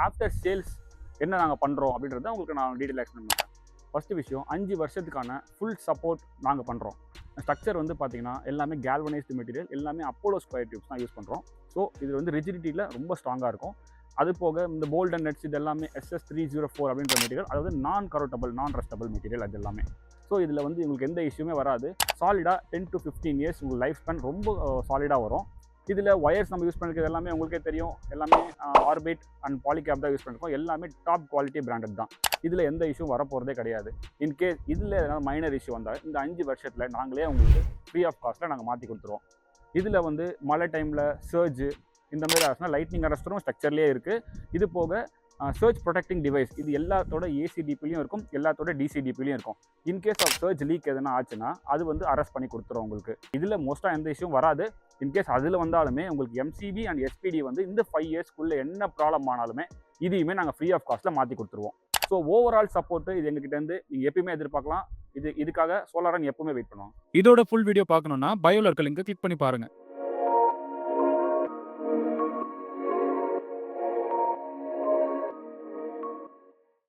After sales என்ன நாங்கள் பண்ணுறோம் அப்படின்றத உங்களுக்கு நான் டீட்டெயில் எக்ஸ்பிளைன் பண்ணுறேன். ஃபஸ்ட்டு விஷயம் 5 வருஷத்துக்கான ஃபுல் சப்போர்ட் நாங்கள் பண்ணுறோம். ஸ்ட்ரக்சர் வந்து பார்த்தீங்கன்னா எல்லாமே கேல்வனைஸ்டு மெட்டீரியல், எல்லாமே அப்போலோ ஸ்கொயர் டியூப்ஸ் தான் யூஸ் பண்ணுறோம். ஸோ இது வந்து ரிஜிடிட்டியில் ரொம்ப ஸ்ட்ராங்காக இருக்கும். அது போக இந்த போல்ட் அண்ட் நெட்ஸ் இது எல்லாமே SS304 அப்படின்ற மெட்டீரியல், அதாவது நான் கரோட்டபிள் நான் ரஸ்டபிள் மெட்டீரியல் அது எல்லாமே. ஸோ இதில் வந்து உங்களுக்கு எந்த இஷ்யூமே வராது. சாலிடாக 10 to 15 இயர்ஸ் உங்களுக்கு லைஃப் ஸ்பேன் ரொம்ப சாலிடாக வரும். இதில் ஒயர்ஸ் நம்ம யூஸ் பண்ணிக்கிறது எல்லாமே உங்களுக்கே தெரியும், எல்லாமே ஆர்பிட் அண்ட் பாலிகேப் தான் யூஸ் பண்ணிருக்கோம். எல்லாமே டாப் குவாலிட்டி பிராண்டட் தான். இதில் எந்த இஷ்யூ வரப்போகிறதே கிடையாது. இன்கேஸ் இதில் ஏதாவது மைனர் இஷ்யூ வந்தால் இந்த 5 வருஷத்தில் நாங்களே உங்களுக்கு ஃப்ரீ ஆஃப் காஸ்ட்டில் நாங்கள் மாற்றி கொடுத்துருவோம். இதில் வந்து மழை டைமில் சர்ஜு இந்த மாதிரி ஆச்சுன்னா லைட்னிங் அரெஸ்டரும் ஸ்ட்ரக்சர்லேயே இருக்குது. இது போக சர்ஜ் ப்ரொடெக்டிங் டிவைஸ் இது எல்லாத்தோட ஏசிடிபிலையும் இருக்கும், எல்லாத்தோட டிசிடிபிலையும் இருக்கும். இன்கேஸ் ஆஃப் சர்ஜ் லீக் எதுனா ஆச்சுன்னா அது வந்து அரெஸ்ட் பண்ணி கொடுத்துரும் உங்களுக்கு. இதில் மோஸ்ட்டாக எந்த இஷ்யூவும் வராது. இன்கேஸ் அதில் வந்தாலுமே உங்களுக்கு எம்சிபி அண்ட் எஸ்பிடி வந்து இந்த 5 இயர்ஸ்க்குள்ளே என்ன ப்ராப்ளம் ஆனாலுமே இதையுமே நாங்கள் ஃப்ரீ ஆஃப் காஸ்ட்டில் மாற்றி கொடுத்துருவோம். ஸோ ஓவரால் சப்போர்ட்டு இது எங்ககிட்டேருந்து நீங்கள் எப்பயுமே எதிர்பார்க்கலாம். இதுக்காக சோலாரன் எப்பவுமே வெயிட் பண்ணுவோம். இதோட ஃபுல் வீடியோ பார்க்கணும்னா பயோல இருக்க லிங்கை கிளிக் பண்ணி பாருங்க.